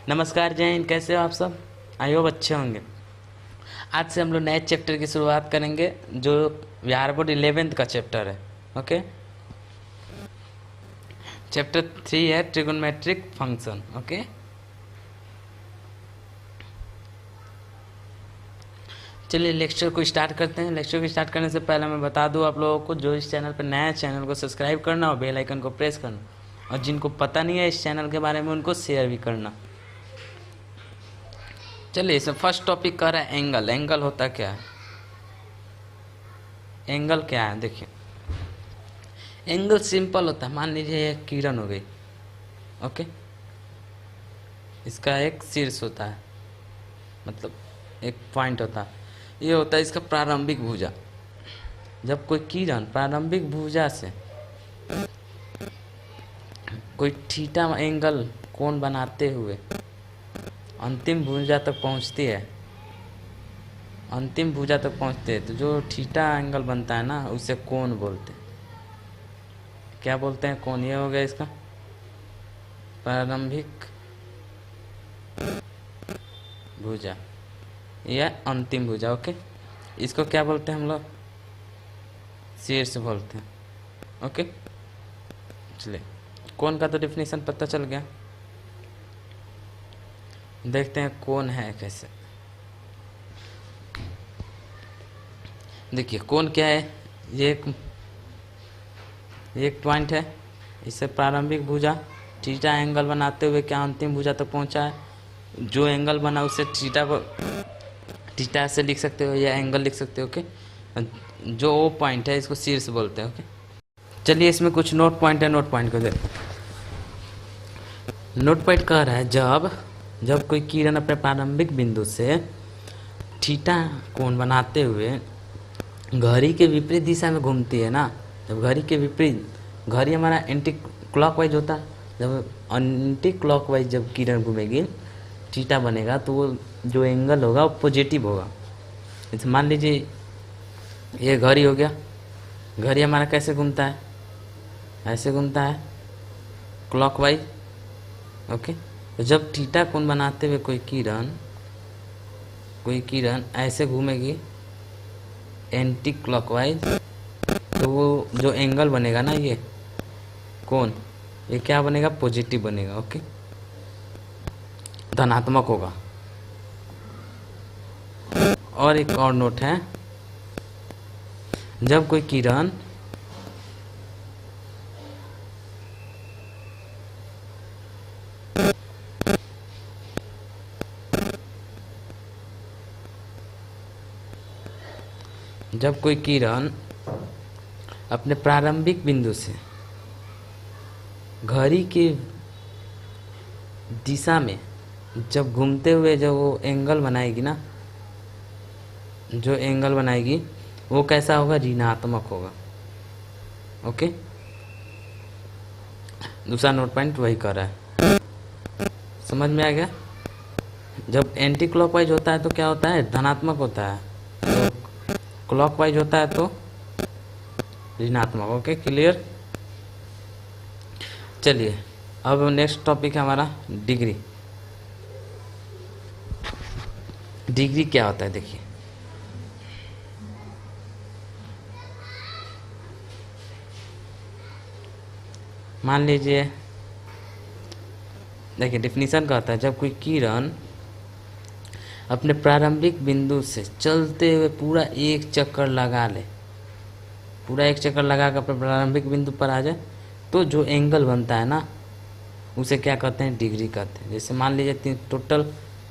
नमस्कार, जय हिंद। कैसे हो आप सब? आई होप अच्छे होंगे। आज से हम लोग नए चैप्टर की शुरुआत करेंगे जो बिहार बोर्ड 11th का चैप्टर है। ओके, चैप्टर 3 है ट्रिगोनोमेट्रिक फंक्शन। ओके, चलिए लेक्चर को स्टार्ट करते हैं। लेक्चर को स्टार्ट करने से पहले मैं बता दूं आप लोगों को, जो इस चैनल पर नया है चैनल को सब्सक्राइब करना और बेल आइकन को प्रेस करना, और जिनको पता नहीं है इस चैनल के बारे में उनको शेयर भी करना। चलिए, इसमें फर्स्ट टॉपिक कह रहा है एंगल। एंगल होता क्या है? एंगल क्या है? देखिए, एंगल सिंपल होता है। मान लीजिए एक किरण हो गई। ओके, इसका एक शीर्ष होता है, मतलब एक पॉइंट होता है। ये होता है इसका प्रारंभिक भुजा। जब कोई किरण प्रारंभिक भुजा से कोई थीटा एंगल कोण बनाते हुए अंतिम भुजा तक पहुंचती है, अंतिम भुजा तक पहुंचते हैं, तो जो थीटा एंगल बनता है ना, उसे कोण बोलते हैं। क्या बोलते हैं? कोण। ये हो गया इसका प्रारंभिक भुजा या अंतिम भुजा। ओके, इसको क्या बोलते हैं हम लोग? शीर्ष बोलते हैं। ओके, चलिए, कोण का तो डेफिनेशन पता चल गया। देखते हैं कोण है कैसे। देखिए, कोण क्या है? ये एक पॉइंट है, इससे प्रारंभिक भुजा थीटा एंगल बनाते हुए क्या अंतिम भुजा तक पहुंचा है। जो एंगल बना उसे थीटा को थीटा से लिख सकते हो या एंगल लिख सकते हो। ओके, जो वो पॉइंट है इसको शीर्ष बोलते हैं। ओके, चलिए इसमें कुछ नोट पॉइंट है। नोट पॉइंट को देखो। नोट पॉइंट कह रहा है जब कोई किरण अपने प्रारंभिक बिंदु से थीटा कोण बनाते हुए घड़ी के विपरीत दिशा में घूमती है ना, जब घड़ी के विपरीत, घड़ी हमारा एंटी क्लॉकवाइज होता है, जब एंटी क्लॉकवाइज जब किरण घूमेगी थीटा बनेगा, तो वो जो एंगल होगा वो पॉजिटिव होगा। जैसे मान लीजिए ये घड़ी हो गया। घड़ी हमारा कैसे घूमता है? ऐसे घूमता है, क्लॉकवाइज। ओके, तो जब थीटा कोण बनाते हुए कोई किरण ऐसे घूमेगी एंटी क्लॉकवाइज, तो वो जो एंगल बनेगा ना, ये कोण, ये क्या बनेगा? पॉजिटिव बनेगा। ओके, धनात्मक होगा। और एक और नोट है, जब कोई किरण अपने प्रारंभिक बिंदु से घड़ी की दिशा में जब घूमते हुए जब वो एंगल बनाएगी ना, जो एंगल बनाएगी वो कैसा होगा? ऋणात्मक होगा। ओके, दूसरा नोट पॉइंट वही कर रहा है। समझ में आ गया? जब एंटी क्लॉकवाइज होता है तो क्या होता है? धनात्मक होता है। तो क्लॉकवाइज होता है तो ऋणात्मक। Okay, clear? चलिए, अब नेक्स्ट टॉपिक है हमारा डिग्री। डिग्री क्या होता है? देखिए, मान लीजिए, देखिए डेफिनेशन का होता है, जब कोई किरण अपने प्रारंभिक बिंदु से चलते हुए पूरा एक चक्कर लगा ले, पूरा एक चक्कर लगा कर अपने प्रारंभिक बिंदु पर आ जाए, तो जो एंगल बनता है ना, उसे क्या कहते हैं? डिग्री कहते हैं। जैसे मान लीजिए टोटल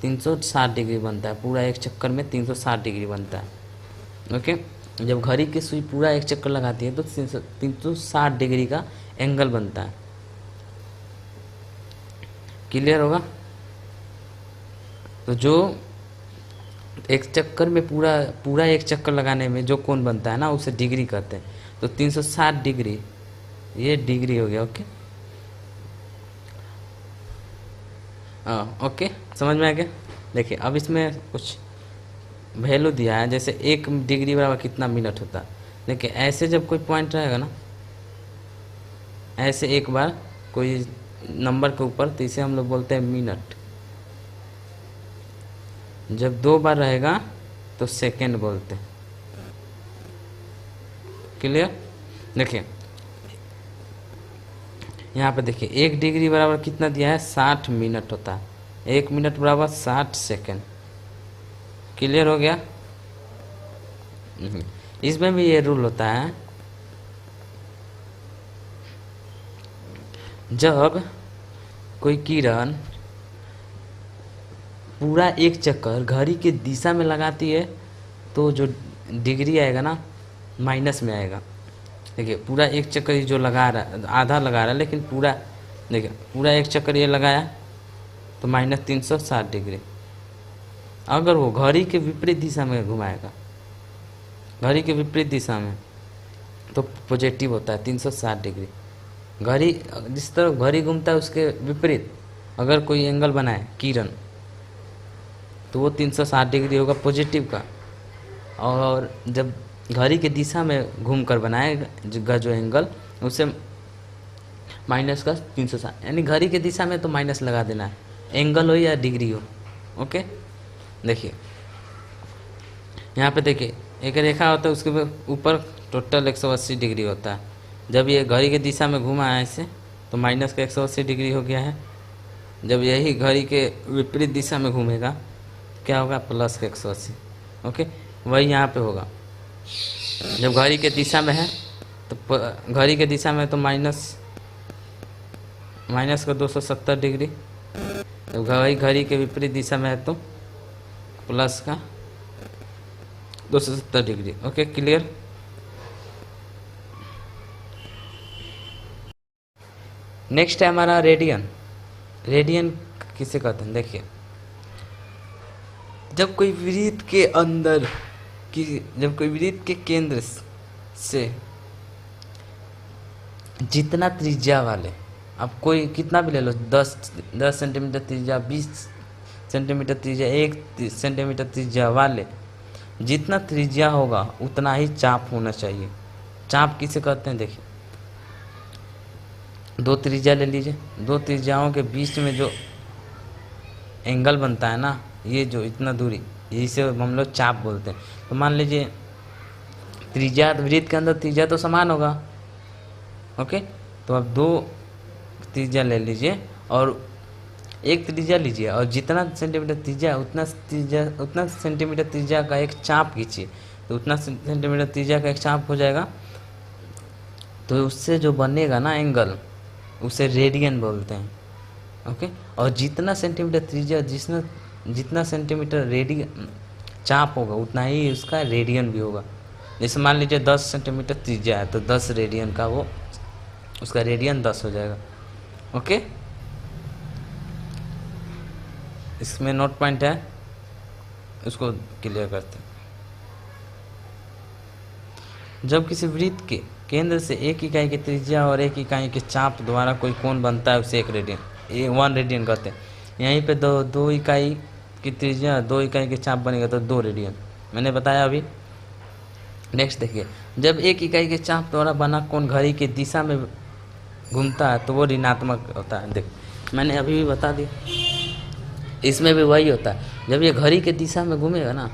360 डिग्री बनता है, पूरा एक चक्कर में 360 डिग्री बनता है। ओके, जब घड़ी की सुई पूरा एक चक्कर लगाती है तो 360 डिग्री का एंगल बनता है। क्लियर होगा? तो जो एक चक्कर में पूरा एक चक्कर लगाने में जो कोण बनता है ना, उसे डिग्री कहते हैं। तो 360 डिग्री, ये डिग्री हो गया। ओके, ओके, समझ में आ गया? देखिए, अब इसमें कुछ वैल्यू दिया है, जैसे 1 डिग्री बराबर कितना मिनट होता है। देखिए, ऐसे जब कोई पॉइंट रहेगा ना, ऐसे एक बार कोई नंबर के ऊपर, तो इसे हम लोग बोलते हैं मिनट। जब 2 बार रहेगा तो सेकेंड बोलते हैं। क्लियर? देखिए यहाँ पे देखिए 1 डिग्री बराबर कितना दिया है, 60 मिनट होता है। 1 मिनट बराबर 60 सेकेंड। क्लियर हो गया? इसमें भी ये रूल होता है, जब कोई किरण पूरा एक चक्कर घड़ी के दिशा में लगाती है तो जो डिग्री आएगा ना माइनस में आएगा। देखिए पूरा एक चक्कर ये जो लगा रहा है, आधा लगा रहा है लेकिन पूरा, देखिए पूरा एक चक्कर ये लगाया तो -360 डिग्री। अगर वो घड़ी के विपरीत दिशा में घुमाएगा, घड़ी के विपरीत दिशा में, तो पॉजिटिव होता है 360 डिग्री। घड़ी जिस तरफ घड़ी घूमता है उसके विपरीत अगर कोई एंगल बनाए किरण तो वो 360 डिग्री होगा पॉजिटिव का। और जब घड़ी के दिशा में घूमकर बनाएगा जो एंगल, उसे माइनस का 360, यानी घड़ी के दिशा में तो माइनस लगा देना है, एंगल हो या डिग्री हो। ओके, देखिए यहाँ पे देखिए एक रेखा होता है, उसके ऊपर टोटल 180 डिग्री होता है। जब ये घड़ी के दिशा में घूमा है ऐसे तो माइनस का 180 डिग्री हो गया है। जब यही घड़ी के विपरीत दिशा में घूमेगा क्या होगा, प्लस का 180। ओके, वही यहाँ पे होगा। जब घड़ी के दिशा में है तो घड़ी के दिशा में तो माइनस का 270 डिग्री। जब घड़ी के विपरीत दिशा में है तो प्लस का 270 डिग्री। Okay, clear? नेक्स्ट है हमारा रेडियन। रेडियन किसे कहते हैं? देखिए जब कोई वृत्त के अंदर की, जब कोई वृत्त के केंद्र से जितना त्रिज्या वाले, अब कोई कितना भी ले लो, 10 सेंटीमीटर त्रिज्या, 20 सेंटीमीटर त्रिज्या, 1 सेंटीमीटर त्रिज्या वाले, जितना त्रिज्या होगा उतना ही चाप होना चाहिए। चाप किसे कहते हैं? देखिए 2 त्रिज्या ले लीजिए, 2 त्रिज्याओं के बीच में जो एंगल बनता है ना, ये जो इतना दूरी, इसे हम लोग चाप बोलते हैं। तो मान लीजिए त्रिज्या, वृत्त के अंदर त्रिज्या तो समान होगा। ओके, तो अब 2 त्रिज्या ले लीजिए और 1 त्रिज्या लीजिए और जितना सेंटीमीटर त्रिज्या उतना सेंटीमीटर त्रिज्या का एक चाप खींचिए, तो उतना सेंटीमीटर त्रिज्या का एक चाप हो जाएगा। तो उससे जो बनेगा ना एंगल, उसे रेडियन बोलते हैं। ओके, और जितना सेंटीमीटर त्रिज्या, जितना सेंटीमीटर रेडियन चाप होगा उतना ही उसका रेडियन भी होगा। जैसे मान लीजिए 10 सेंटीमीटर त्रिज्या है तो 10 रेडियन का वो, उसका रेडियन 10 हो जाएगा। ओके, इसमें नोट पॉइंट है, उसको क्लियर करते हैं। जब किसी वृत्त के केंद्र से 1 इकाई की त्रिज्या और 1 इकाई के चाप द्वारा कोई कोण बनता है उसे 1 रेडियन, 1 रेडियन कहते हैं। यहीं पे 2 इकाई की त्रिज्या, 2 इकाई के चाप बनेगा तो 2 रेडियन, मैंने बताया अभी। नेक्स्ट देखिए, जब 1 इकाई के चाप द्वारा बना कोण घड़ी की दिशा में घूमता है तो वो ऋणात्मक होता है। देखिए मैंने अभी भी बता दिया, इसमें भी वही होता है। जब ये घड़ी के दिशा में घूमेगा ना,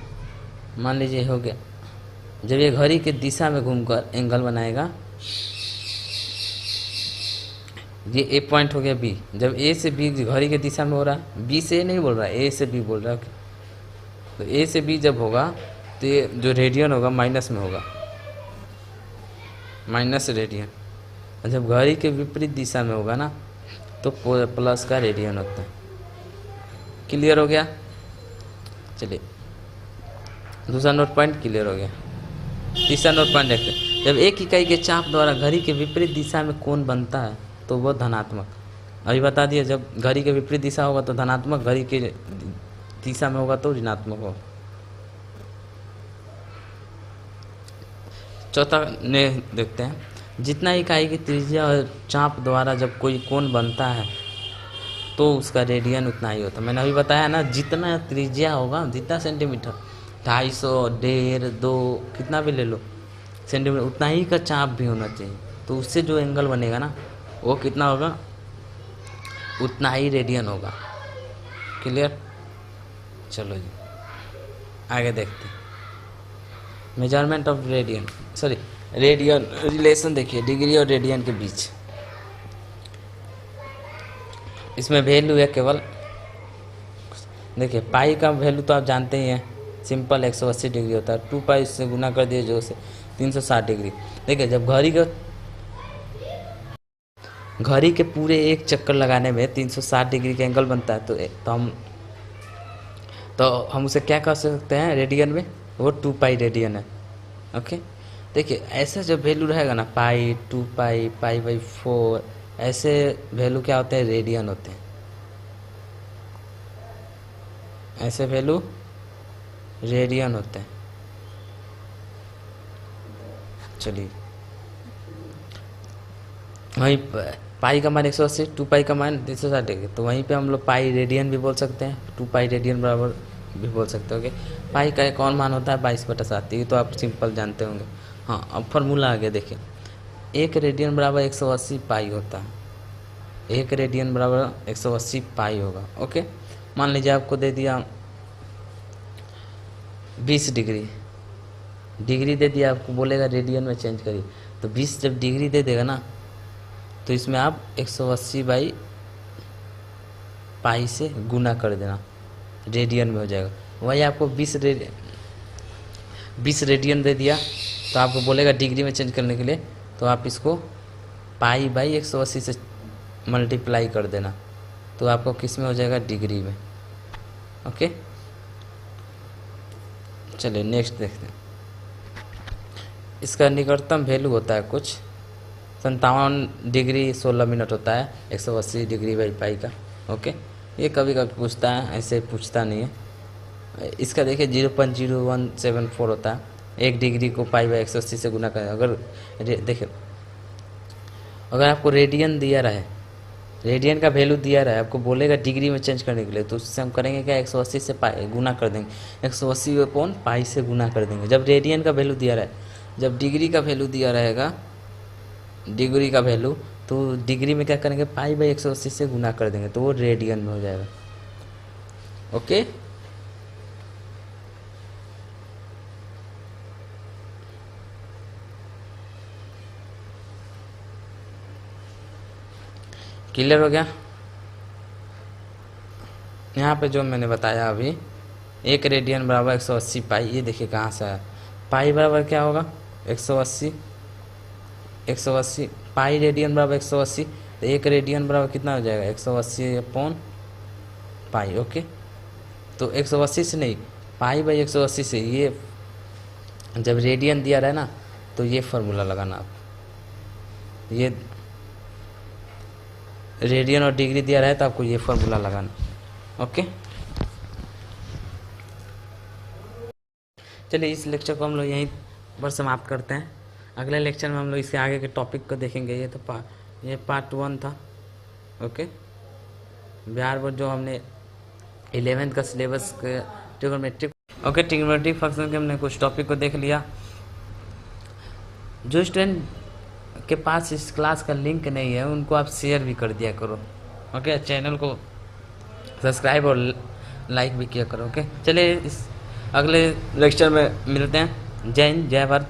मान लीजिए हो गया, जब ये घड़ी के दिशा में घूमकर एंगल बनाएगा, ये ए पॉइंट हो गया बी। जब ए से बी घड़ी के दिशा में हो रहा है, बी से ए नहीं बोल रहा है, ए से बी बोल रहा है। तो ए से बी जब होगा तो ये जो रेडियन होगा माइनस में होगा, माइनस रेडियन। और जब घड़ी के विपरीत दिशा में होगा ना तो प्लस का रेडियन होता है। क्लियर हो गया? चलिए दूसरा नोट पॉइंट क्लियर हो गया। तीसरा नोट पॉइंट देखते हैं, जब 1 इकाई के चाप द्वारा घड़ी के विपरीत दिशा में कोण बनता है तो वो धनात्मक। अभी बता दिया, जब घड़ी के विपरीत दिशा होगा तो धनात्मक, घड़ी के दिशा में होगा तो ऋणात्मक होगा। चौथा ने देखते हैं, जितना इकाई की त्रिज्या और चाप द्वारा जब कोई कोण बनता है तो उसका रेडियन उतना ही होता है। मैंने अभी बताया ना, जितना त्रिज्या होगा, जितना सेंटीमीटर, 250, 1.5, 2, कितना भी ले लो सेंटीमीटर, उतना ही का चाप भी होना चाहिए। तो उससे जो एंगल बनेगा ना वो कितना होगा, उतना ही रेडियन होगा। क्लियर? चलो जी। आगे देखते हैं। Measurement of radian, sorry radian, relation देखिए डिग्री और रेडियन के बीच। इसमें वैल्यू है केवल, देखिए पाई का वैल्यू तो आप जानते ही हैं, सिंपल 180 डिग्री होता है। 2 पाई से गुना कर दिए जो से 360 डिग्री। देखिए जब घड़ी के पूरे एक चक्कर लगाने में 360 डिग्री का एंगल बनता है, तो हम उसे क्या कह सकते हैं रेडियन में, वो 2 पाई रेडियन है। ओके, देखिए ऐसे जब वैल्यू रहेगा ना, पाई, 2 पाई, पाई बाई 4, ऐसे वैल्यू क्या होते हैं, रेडियन होते हैं। ऐसे वैल्यू रेडियन होते हैं। चलिए वहीं पाई का मान 180, 2 पाई का मान 360 डिग्री, तो वहीं पे हम लोग पाई रेडियन भी बोल सकते हैं, 2 पाई रेडियन बराबर भी बोल सकते होंगे। पाई का एक और मान होता है 22/7, ये तो आप सिंपल जानते होंगे। हाँ, अब फॉर्मूला आ गया, देखिए 1 रेडियन बराबर 180 पाई होता है। 1 रेडियन बराबर 180 पाई होगा। ओके, मान लीजिए आपको दे दिया 20 डिग्री, डिग्री दे दिया, आपको बोलेगा रेडियन में चेंज करिए, तो 20 जब डिग्री दे देगा ना, तो इसमें आप 180 बाई पाई से गुना कर देना, रेडियन में हो जाएगा। वही आपको 20 रेडियन दे दिया, तो आपको बोलेगा डिग्री में चेंज करने के लिए, तो आप इसको पाई बाई 180 से मल्टीप्लाई कर देना, तो आपको किस में हो जाएगा, डिग्री में। ओके, चलिए नेक्स्ट देखते हैं। इसका निकटतम वैल्यू होता है कुछ 57 डिग्री 16 मिनट होता है 180 डिग्री बाई पाई का। ओके, ये कभी कभी पूछता है, ऐसे पूछता नहीं है। इसका देखिए 0.0174 होता है। 1 डिग्री को पाई बाई 180 से गुना करें, देखिए अगर आपको रेडियन दिया रहे, रेडियन का वैल्यू दिया रहा है, आपको बोलेगा डिग्री में चेंज करने के लिए, तो उससे हम करेंगे क्या, 180 से पाई गुना कर देंगे, 180 अपॉन पाई से गुना कर देंगे। जब रेडियन का वैल्यू दिया रहा है, जब डिग्री का वैल्यू दिया रहेगा, डिग्री का वैल्यू, तो डिग्री में क्या करेंगे, पाई बाई 180 से गुना कर देंगे, तो वो रेडियन में हो जाएगा। ओके, क्लियर हो गया। यहाँ पे जो मैंने बताया अभी, 1 रेडियन बराबर 180 पाई, ये देखिए कहाँ से आया, पाई बराबर क्या होगा 180, 180 पाई रेडियन बराबर 180, तो 1 रेडियन बराबर कितना हो जाएगा, 180 अपॉन पाई। ओके, तो 180 से नहीं, पाई बाई 180 से, ये जब रेडियन दिया रहा है ना, तो ये फार्मूला लगाना आप, ये रेडियन और डिग्री दिया रहा है तो आपको ये फार्मूला लगाना। ओके, चलिए इस लेक्चर को हम लोग यहीं पर समाप्त करते हैं। अगले लेक्चर में हम लोग इसके आगे के टॉपिक को देखेंगे। ये पार्ट 1 था। ओके, बिहार बोर्ड जो हमने 11th का सिलेबस के ट्रिग्नोमेट्रिक, ओके ट्रिग्नोमेट्रिक फंक्शन के हमने कुछ टॉपिक को देख लिया। जो स्टूडेंट के पास इस क्लास का लिंक नहीं है, उनको आप शेयर भी कर दिया करो। ओके, चैनल को सब्सक्राइब और लाइक भी किया करो। ओके, चलिए इस अगले लेक्चर में मिलते हैं। जय हिंद, जय भारत।